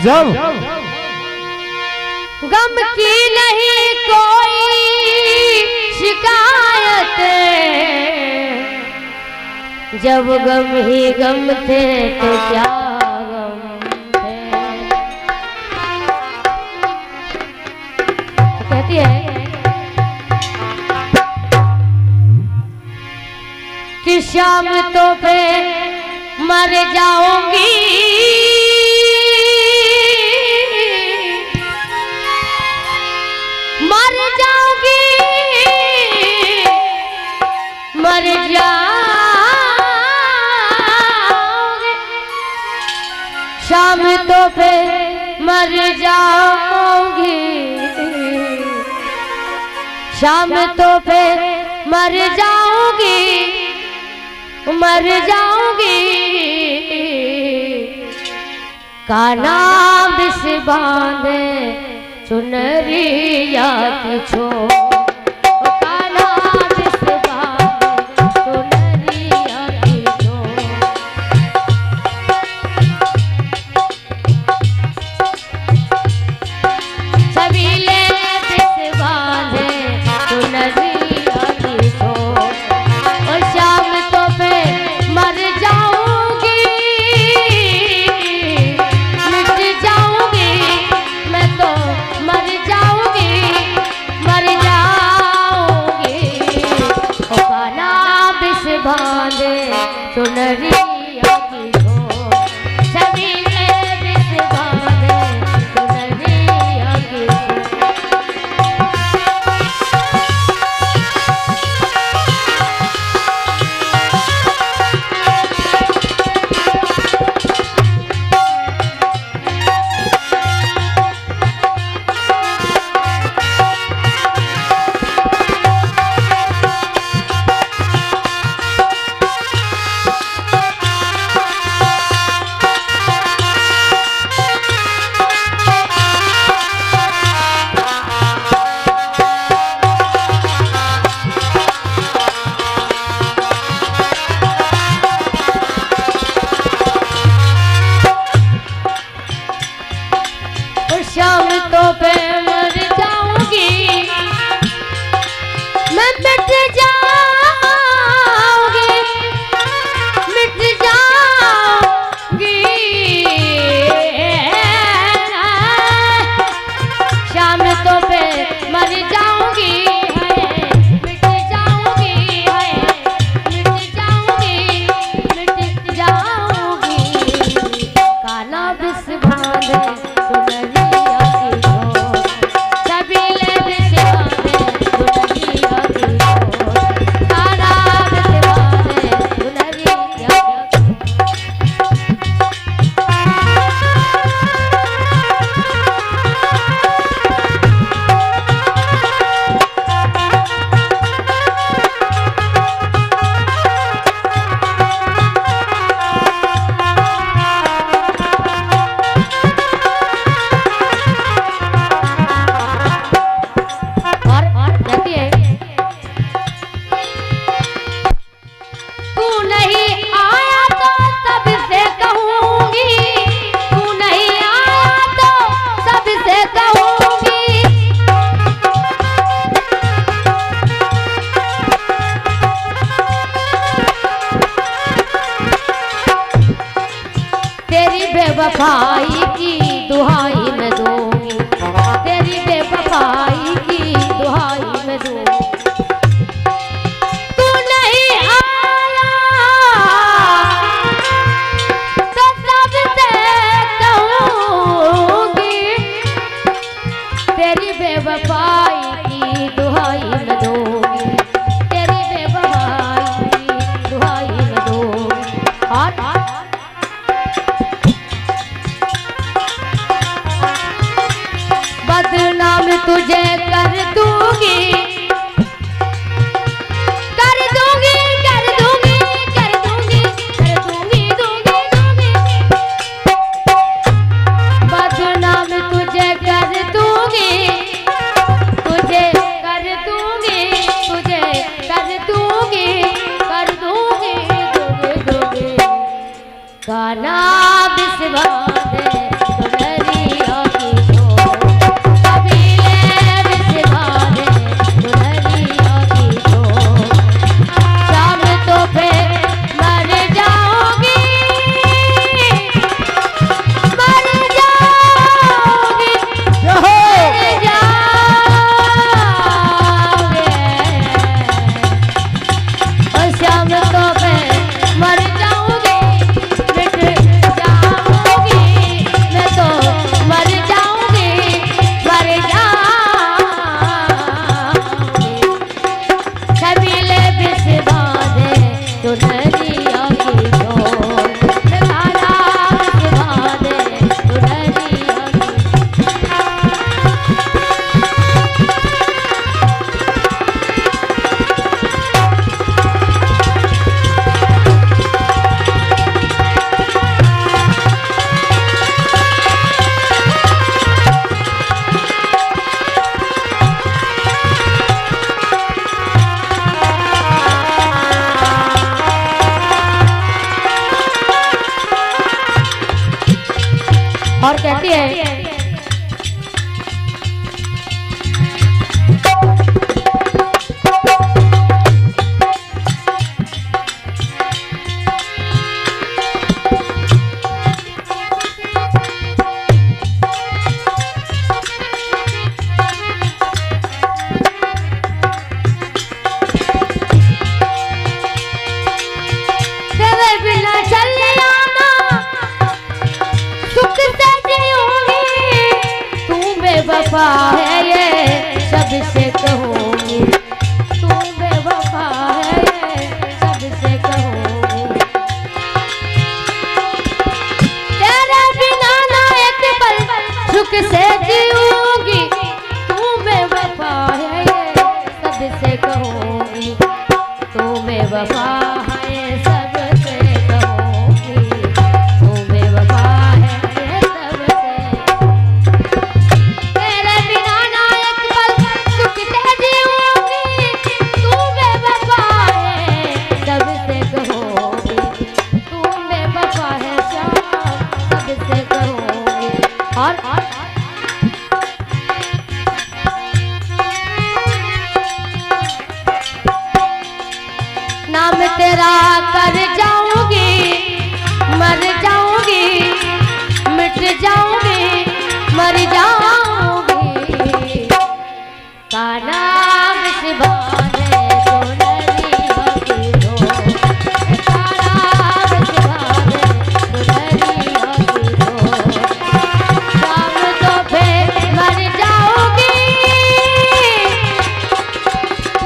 गजब। गम की नहीं कोई शिकायत, जब गम ही गम थे तो क्या गम थे। कहती है कि शाम तो पे मर जाऊंगी, मर जाऊंगी, मर जाऊंगी, शाम तो पे मर जाऊंगी, शाम तो पे मर जाऊंगी, मर जाऊंगी। काना बिस बांधे चुनरिया की छोड़, काना बिस बांधे चुनरिया की छोड़। छबीले बिस बांधे चुनरिया की छोड़, और शाम तो पे मर जाऊंगी, मिट जाऊंगी, मैं तो मर जाऊंगी, मर जाऊंगी। ओ काना बिस बांधे चुनरिया की छोड़, छबीले बिस बांधे चुनरिया की छोड़। शाम तो पे मर जाऊंगी, मैं मिट जाऊंगी, मिट जाऊंगी। शाम तो पे मर जाऊंगी, मिट जाऊंगी, मिट जाऊंगी, मिट जाऊंगी। काला बिस बांधे चुनरिया की छोड़, छबीले बिस बांधे चुनरिया की छोड़, काला बिस बांधे चुनरिया की छोड़। और कहती है तू नहीं आया तो सबसे कहूंगी, तू नहीं आया तो सबसे कहूंगी। तेरी बेवफाई की दुहाई मैं दूंगी, तेरी बेवफाई की दुहाई मैं दूंगी। तू नहीं आया तो सबसे कहूंगी, तेरी बेवफाई की दुहाई मैं दूंगी, तेरी बेवफाई की दुहाई मैं दूंगी। और बदनाम तुझे कर दूंगी, कर दूंगी, कर दूंगी, कर दूंगी, कर दूंगी, दूंगी, दूंगी। बदनाम तुझे कर दूंगी, तुझे कर दूंगी, तुझे कर दूंगी, कर दूंगी, दूंगी, दूंगी। काना बिस बांधे चुनरिया बेवफा है ये सबसे कहूँगी, तू बेवफा है ये सबसे कहूँगी। तेरे बिना ना एक पल सुख से जीऊंगी, तू बेवफा है ये सबसे कहूँगी, तू बेवफा है ये सबसे कहूँगी, तू बेवफा है ये सबसे। तेरे बिना ना एक पल सुख से जीऊंगी, तू बेवफा है सबसे कहूँगी, तू बेवफा है सबसे कहूँगी। और नाम तेरा कर जाऊंगी, मर जाऊंगी, मिट जाऊंगी, मर जाऊंगी। का नाम सिवाने तो नरिया की दो, का नाम सिवाने तो नरिया की दो। शाम तो फिर मर जाऊंगी,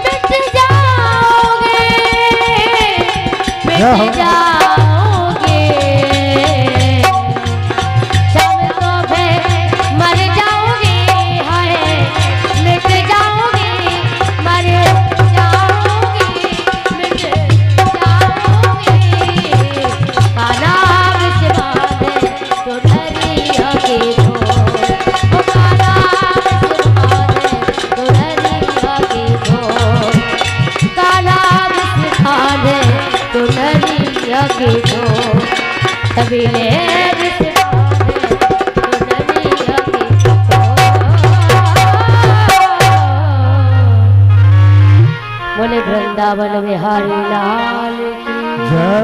मिट जाऊंगी, मिट जाओगे। शाम को फिर मर जाओगे, हाय मिट जाओगे, मर जाओगे, मिट जाओगे। का नाम सिवाने तो नरिया की दो, का नाम सिवाने तो नरिया की दो, का नाम सिवाने तो नरिया की दो। तबीले बोले वृंदावन बिहारी लाल की जय।